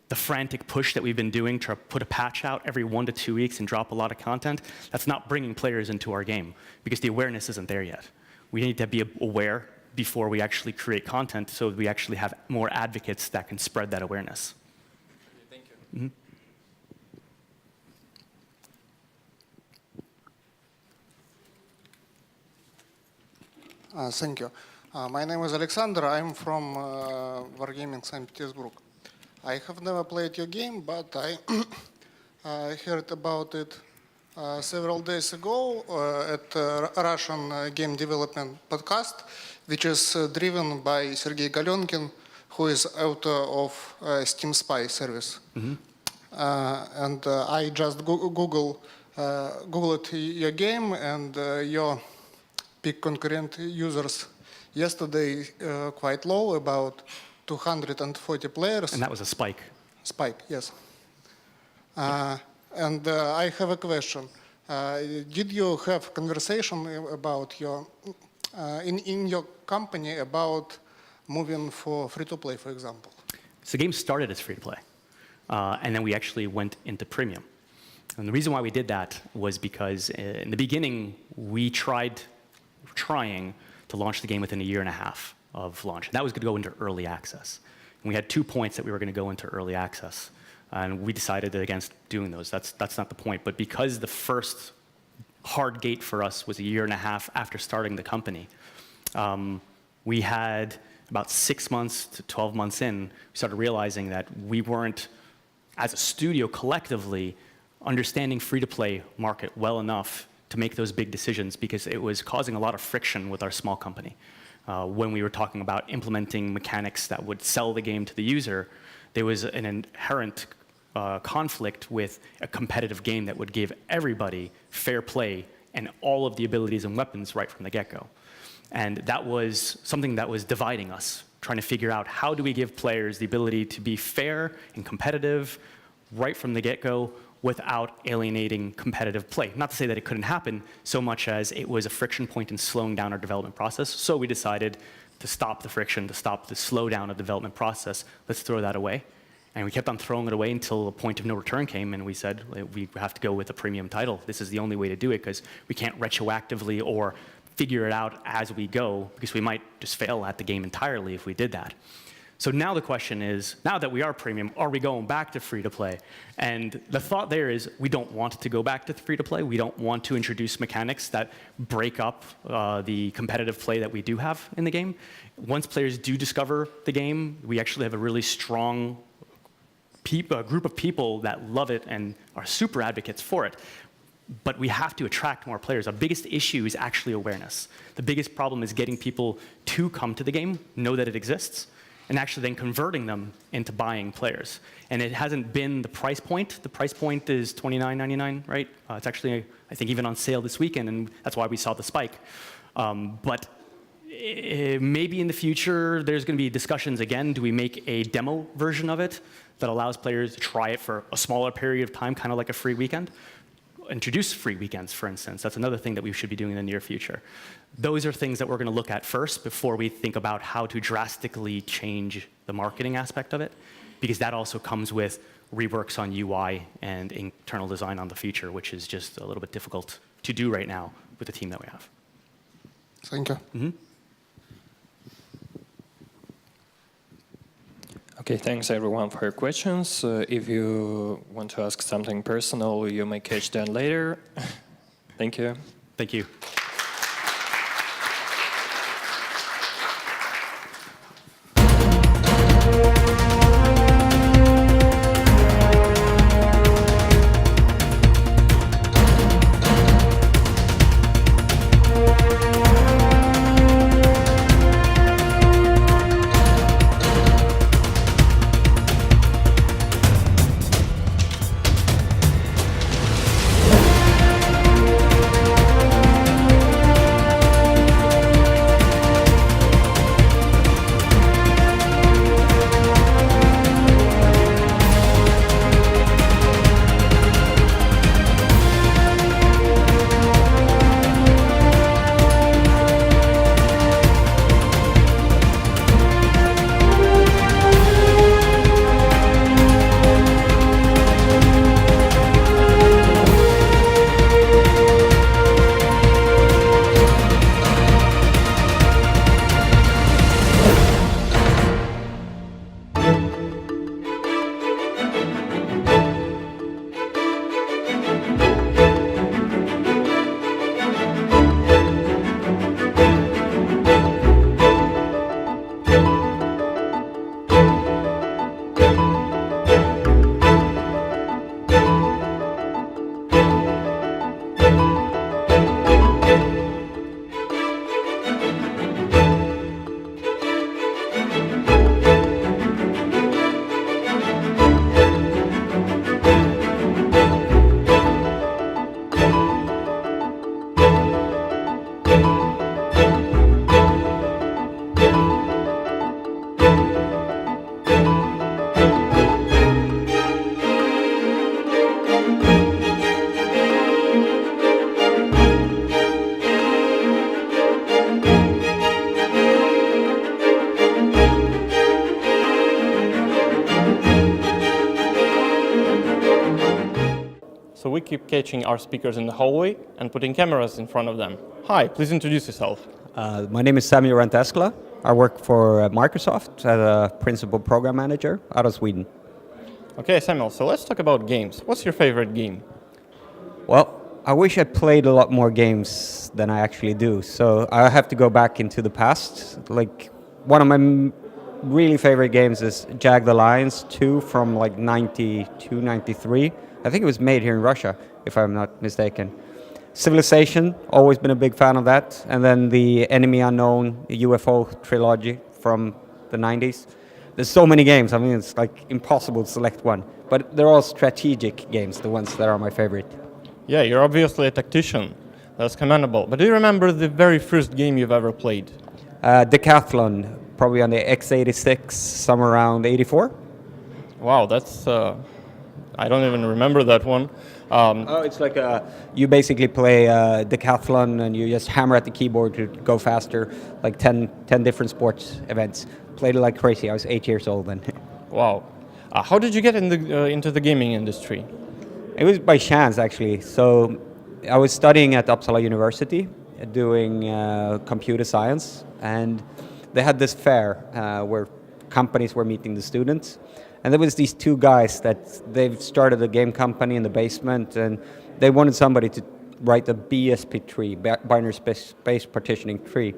the frantic push that we've been doing to put a patch out every 1 to 2 weeks and drop a lot of content, that's not bringing players into our game because the awareness isn't there yet. We need to be aware before we actually create content so we actually have more advocates that can spread that awareness. Thank you. Mm-hmm. Thank you. My name is Alexander. I'm from Wargaming St. Petersburg. I have never played your game, but I heard about it several days ago at a Russian game development podcast, which is driven by Sergei Galenkin, who is author of Steam Spy service. Mm-hmm. And I just Googled your game, and your big concurrent users yesterday quite low, about 240 players. And that was a spike. Spike, yes. And I have a question. Did you have conversation about your in your company about moving for free-to-play, for example? So the game started as free-to-play, and then we actually went into premium. And the reason why we did that was because in the beginning, we trying to launch the game within a 1.5 years of launch. And that was going to go into early access. And we had 2 points that we were going to go into early access. And we decided against doing those. That's not the point. But because the first hard gate for us was a 1.5 years after starting the company, we had about 6 months to 12 months in, we started realizing that we weren't, as a studio collectively, understanding free-to-play market well enough to make those big decisions, because it was causing a lot of friction with our small company. When we were talking about implementing mechanics that would sell the game to the user, there was an inherent conflict with a competitive game that would give everybody fair play and all of the abilities and weapons right from the get-go. And that was something that was dividing us, trying to figure out how do we give players the ability to be fair and competitive right from the get-go without alienating competitive play. Not to say that it couldn't happen, so much as it was a friction point in slowing down our development process. So we decided to stop the friction, to stop the slowdown of development process. Let's throw that away And we kept on throwing it away until a point of no return came, and we said, we have to go with a premium title. This is the only way to do it, because we can't retroactively or figure it out as we go, because we might just fail at the game entirely if we did that. So now the question is, now that we are premium, are we going back to free-to-play? And the thought there is, we don't want to go back to free-to-play. We don't want to introduce mechanics that break up the competitive play that we do have in the game. Once players do discover the game, we actually have a really strong group of people that love it and are super advocates for it. But we have to attract more players. Our biggest issue is actually awareness. The biggest problem is getting people to come to the game, know that it exists, and actually then converting them into buying players. And it hasn't been the price point. The price point is $29.99, right? It's actually, I think, even on sale this weekend, and that's why we saw the spike. But maybe in the future, there's going to be discussions again. Do we make a demo version of it that allows players to try it for a smaller period of time, kind of like a free weekend? Introduce free weekends, for instance. That's another thing that we should be doing in the near future. Those are things that we're going to look at first before we think about how to drastically change the marketing aspect of it, because that also comes with reworks on UI and internal design on the feature, which is just a little bit difficult to do right now with the team that we have. Thank you. Mm-hmm. Okay, thanks everyone for your questions. If you want to ask something personal, you may catch Dan later. Thank you. Thank you. So we keep catching our speakers in the hallway and putting cameras in front of them. Hi, please introduce yourself. My name is Samuel Ranteskla. I work for Microsoft as a principal program manager out of Sweden. Okay, Samuel, so let's talk about games. What's your favorite game? Well, I wish I played a lot more games than I actually do. So I have to go back into the past. Like one of my really favorite games is Jag the Lions 2 from like 92, 93. I think it was made here in Russia, if I'm not mistaken. Civilization, always been a big fan of that. And then the Enemy Unknown UFO trilogy from the 90s. There's so many games, I mean, it's like impossible to select one. But they're all strategic games, the ones that are my favorite. Yeah, you're obviously a tactician. That's commendable. But do you remember the very first game you've ever played? Decathlon, probably on the x86, somewhere around 84. Wow, that's... I don't even remember that one. It's like you basically play Decathlon and you just hammer at the keyboard to go faster, like 10 different sports events. Played it like crazy. I was 8 years old then. Wow. How did you get into the gaming industry? It was by chance, actually. So I was studying at Uppsala University, doing computer science, and they had this fair where companies were meeting the students. And there was these two guys that they've started a game company in the basement, and they wanted somebody to write a BSP tree, binary space partitioning tree.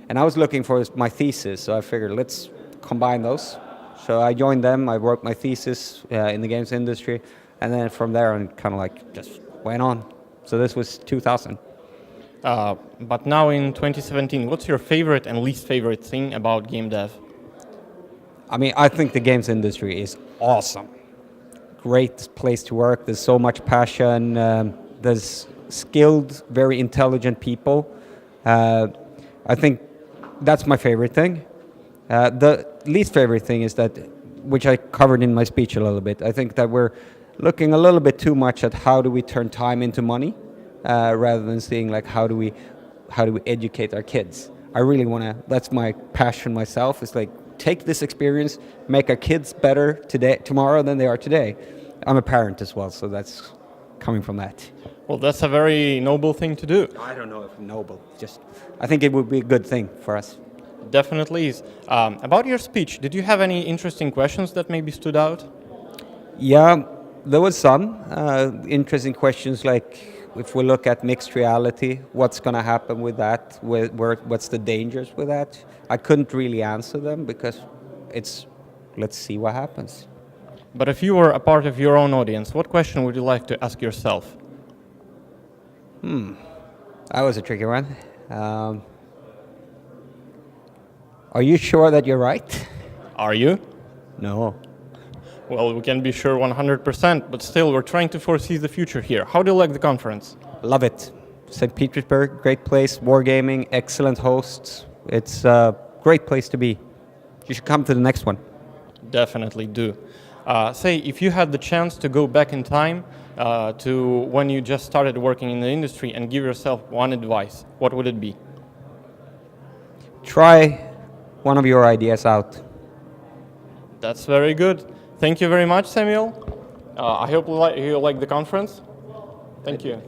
And I was looking for my thesis, so I figured let's combine those. So I joined them, I wrote my thesis in the games industry, and then from there on kind of like just went on. So this was 2000. But now in 2017, what's your favorite and least favorite thing about game dev? I mean, I think the games industry is awesome. Great place to work. There's so much passion. There's skilled, very intelligent people. I think that's my favorite thing. The least favorite thing is that, which I covered in my speech a little bit, I think that we're looking a little bit too much at how do we turn time into money, rather than seeing like how do we educate our kids. I really want to. That's my passion myself. Is like take this experience, make our kids better tomorrow than they are today. I'm a parent as well, so that's coming from that. Well, that's a very noble thing to do. I don't know if noble. Just I think it would be a good thing for us. Definitely is. About your speech, did you have any interesting questions that maybe stood out? Yeah, there was some interesting questions, like if we look at mixed reality, what's going to happen with that? What's the dangers with that? I couldn't really answer them because let's see what happens. But if you were a part of your own audience, what question would you like to ask yourself? That was a tricky one. Are you sure that you're right? Are you? No. Well, we can be sure 100%, but still, we're trying to foresee the future here. How do you like the conference? Love it. St. Petersburg, great place. Wargaming, excellent hosts. It's a great place to be. You should come to the next one. Definitely do. Say, if you had the chance to go back in time to when you just started working in the industry and give yourself one advice, what would it be? Try one of your ideas out. That's very good. Thank you very much, Samuel. I hope you like the conference. Thank you.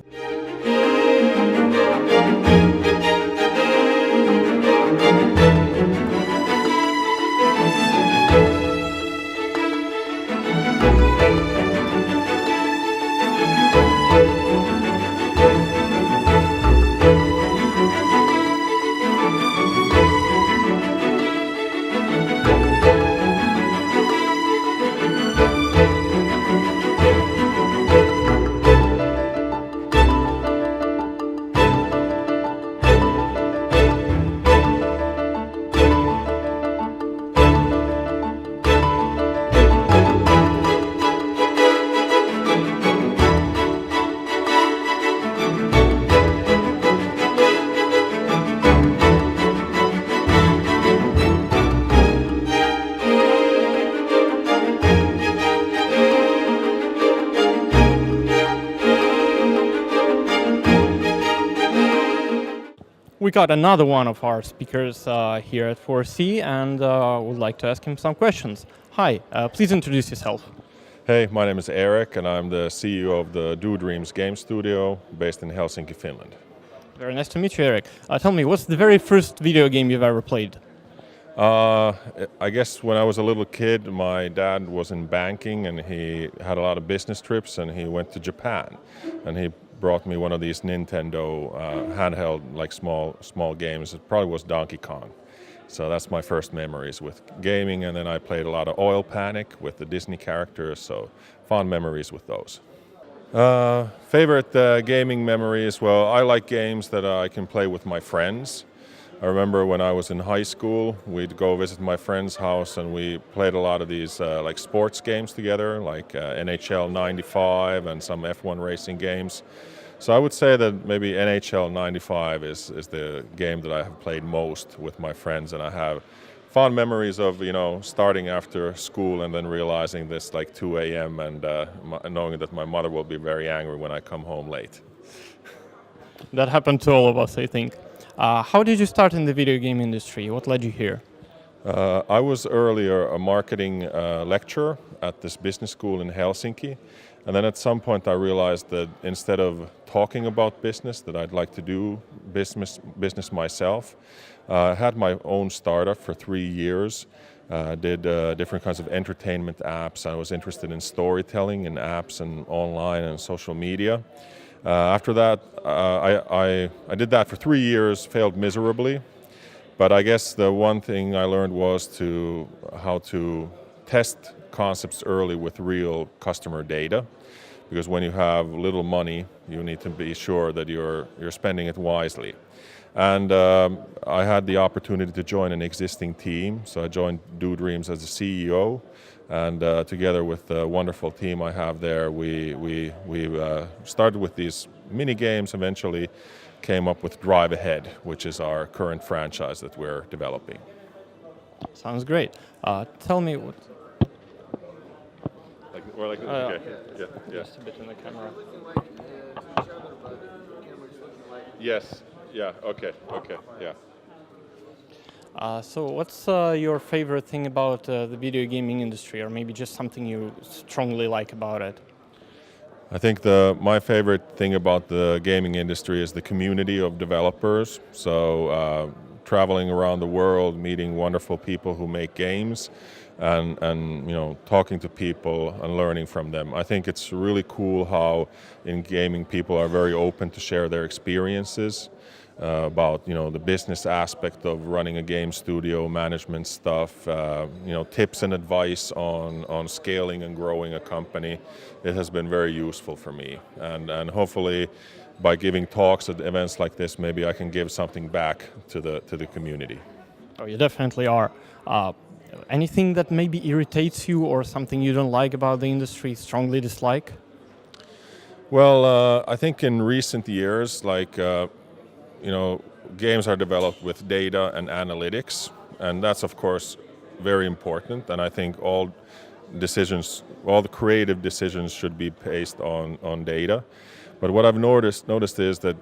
We got another one of our speakers here at 4C, and would like to ask him some questions. Hi, please introduce yourself. Hey, my name is Eric, and I'm the CEO of the Do Dreams game studio based in Helsinki, Finland. Very nice to meet you, Eric. Tell me, what's the very first video game you've ever played? I guess when I was a little kid, my dad was in banking, and he had a lot of business trips, and he went to Japan, and he brought me one of these Nintendo handheld, like small games. It probably was Donkey Kong. So that's my first memories with gaming, and then I played a lot of Oil Panic with the Disney characters, so fond memories with those. Favorite gaming memories, well, I like games that I can play with my friends. I remember when I was in high school, we'd go visit my friend's house and we played a lot of these like sports games together, like NHL 95 and some F1 racing games. So I would say that maybe NHL 95 is the game that I have played most with my friends, and I have fond memories of, you know, starting after school and then realizing this like 2 a.m. and knowing that my mother will be very angry when I come home late. That happened to all of us, I think. How did you start in the video game industry? What led you here? I was earlier a marketing lecturer at this business school in Helsinki. And then at some point I realized that instead of talking about business, that I'd like to do business myself. I had my own startup for 3 years. Did different kinds of entertainment apps. I was interested in storytelling in apps and online and social media. After that, I did that for 3 years, failed miserably. But I guess the one thing I learned was how to test concepts early with real customer data, because when you have little money, you need to be sure that you're spending it wisely. And I had the opportunity to join an existing team, so I joined Do Dreams as a CEO, and together with the wonderful team I have there, we started with these mini games. Eventually came up with Drive Ahead, which is our current franchise that we're developing. Sounds great. Tell me what. Okay. Yeah. Just a bit in the camera. Yes. Yeah. Okay. Yeah. So what's your favorite thing about the video gaming industry, or maybe just something you strongly like about it? I think my favorite thing about the gaming industry is the community of developers. So traveling around the world, meeting wonderful people who make games, and talking to people and learning from them. I think it's really cool how in gaming people are very open to share their experiences about the business aspect of running a game studio, management stuff, tips and advice on scaling and growing a company. It has been very useful for me, and hopefully by giving talks at events like this, maybe I can give something back to the community. Oh, you definitely are. Anything that maybe irritates you, or something you don't like about the industry, strongly dislike? Well, I think in recent years, games are developed with data and analytics, and that's of course very important. And I think all the creative decisions should be based on data. But what I've noticed is that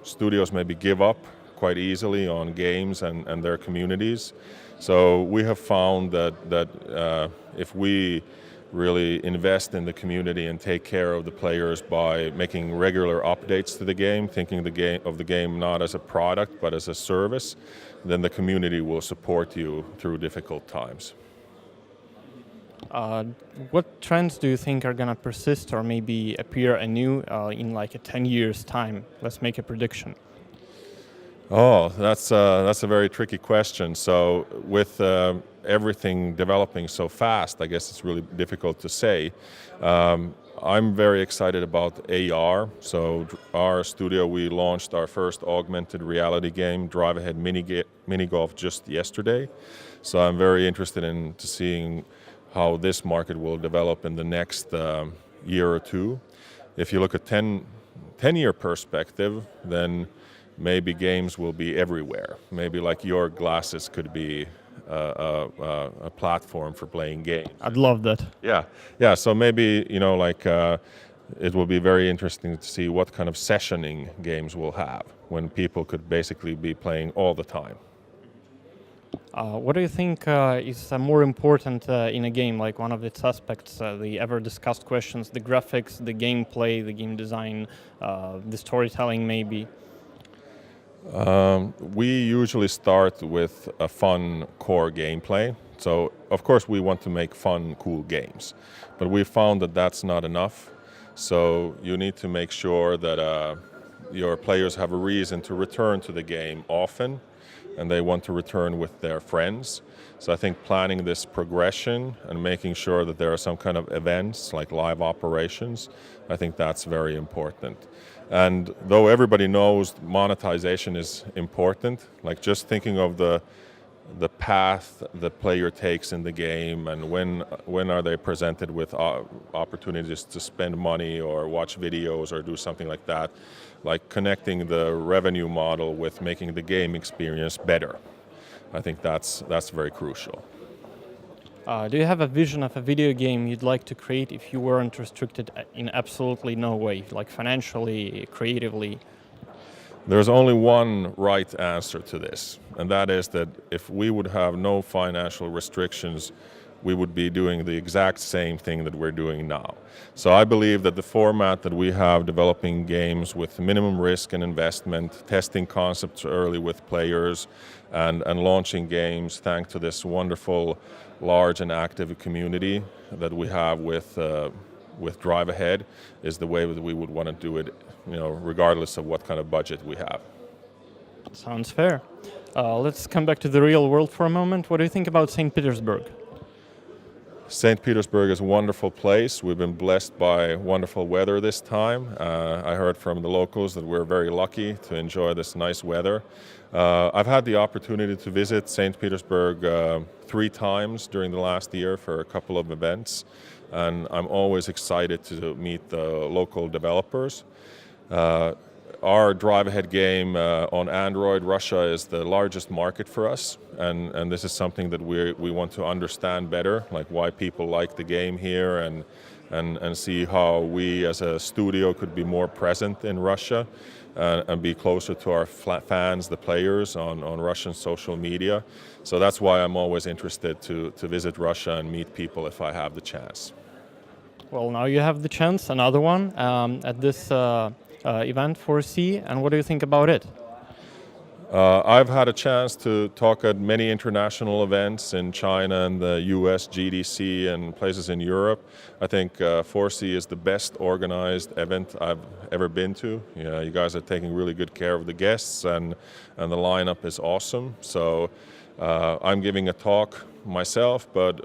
studios maybe give up quite easily on games and their communities. So we have found that if we really invest in the community and take care of the players by making regular updates to the game, thinking of the game not as a product but as a service, then the community will support you through difficult times. What trends do you think are going to persist or maybe appear anew in like a 10 years time? Let's make a prediction. Oh, that's a very tricky question. So with everything developing so fast, I guess it's really difficult to say. I'm very excited about AR. So our studio, we launched our first augmented reality game, Drive Ahead Mini Golf, just yesterday. So I'm very interested in seeing how this market will develop in the next year or two. If you look at 10-year perspective, then maybe games will be everywhere. Maybe like your glasses could be a platform for playing games. I'd love that. Yeah. So maybe it will be very interesting to see what kind of sessioning games will have when people could basically be playing all the time. What do you think is more important in a game, like one of its aspects, the ever discussed questions, the graphics, the gameplay, the game design, the storytelling maybe? We usually start with a fun core gameplay. So of course we want to make fun, cool games, but we found that that's not enough. So you need to make sure that your players have a reason to return to the game often, and they want to return with their friends. So I think planning this progression and making sure that there are some kind of events like live operations, I think that's very important. And though everybody knows monetization is important, like just thinking of the path the player takes in the game, and when are they presented with opportunities to spend money or watch videos or do something like that, like connecting the revenue model with making the game experience better. I think that's very crucial. Do you have a vision of a video game you'd like to create if you weren't restricted in absolutely no way, like financially, creatively? There's only one right answer to this, and that is that if we would have no financial restrictions, we would be doing the exact same thing that we're doing now. So I believe that the format that we have, developing games with minimum risk and investment, testing concepts early with players, and launching games thanks to this wonderful, large and active community that we have with Drive Ahead, is the way that we would want to do it, regardless of what kind of budget we have. Sounds fair. Let's come back to the real world for a moment. What do you think about St. Petersburg? St. Petersburg is a wonderful place. We've been blessed by wonderful weather this time. I heard from the locals that we're very lucky to enjoy this nice weather. I've had the opportunity to visit St. Petersburg 3 times during the last year for a couple of events, and I'm always excited to meet the local developers. Our Drive Ahead game on Android, Russia is the largest market for us, and this is something that we want to understand better, like why people like the game here, and see how we as a studio could be more present in Russia and be closer to our fans, the players, on Russian social media. So that's why I'm always interested to visit Russia and meet people if I have the chance. Well, now you have the chance, another one, at this event 4C, and what do you think about it? I've had a chance to talk at many international events in China and the US, GDC, and places in Europe. I think 4C is the best organized event I've ever been to. You guys are taking really good care of the guests, and the lineup is awesome. So I'm giving a talk myself, but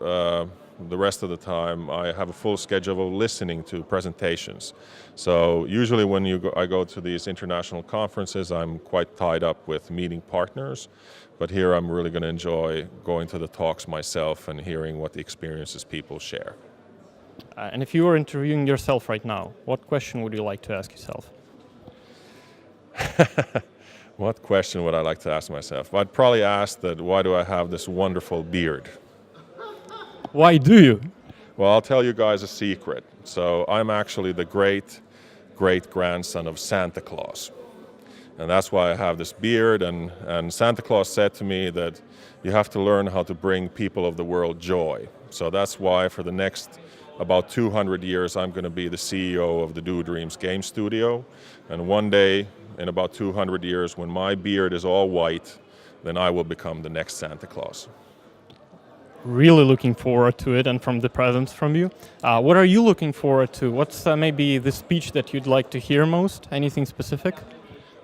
the rest of the time I have a full schedule of listening to presentations. So usually when I go to these international conferences, I'm quite tied up with meeting partners, but here I'm really going to enjoy going to the talks myself and hearing what the experiences people share. And if you were interviewing yourself right now, what question would you like to ask yourself? What question would I like to ask myself? I'd probably ask that, why do I have this wonderful beard? Why do you? Well, I'll tell you guys a secret. So I'm actually the great-grandson of Santa Claus. And that's why I have this beard, and Santa Claus said to me that you have to learn how to bring people of the world joy. So that's why for the next about 200 years I'm going to be the CEO of the Do Dreams game studio. And one day, in about 200 years, when my beard is all white, then I will become the next Santa Claus. Really looking forward to it, and from the presents from you. What are you looking forward to? What's maybe the speech that you'd like to hear most? Anything specific?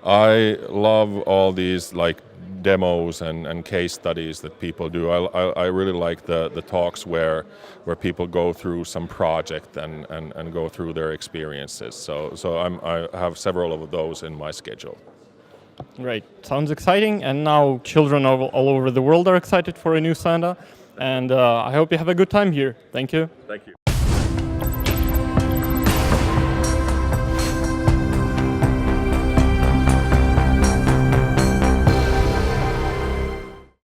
I love all these demos and case studies that people do. I really like the talks where people go through some project and go through their experiences. So I have several of those in my schedule. Great, sounds exciting. And now children all over the world are excited for a new Santa. And I hope you have a good time here. Thank you. Thank you.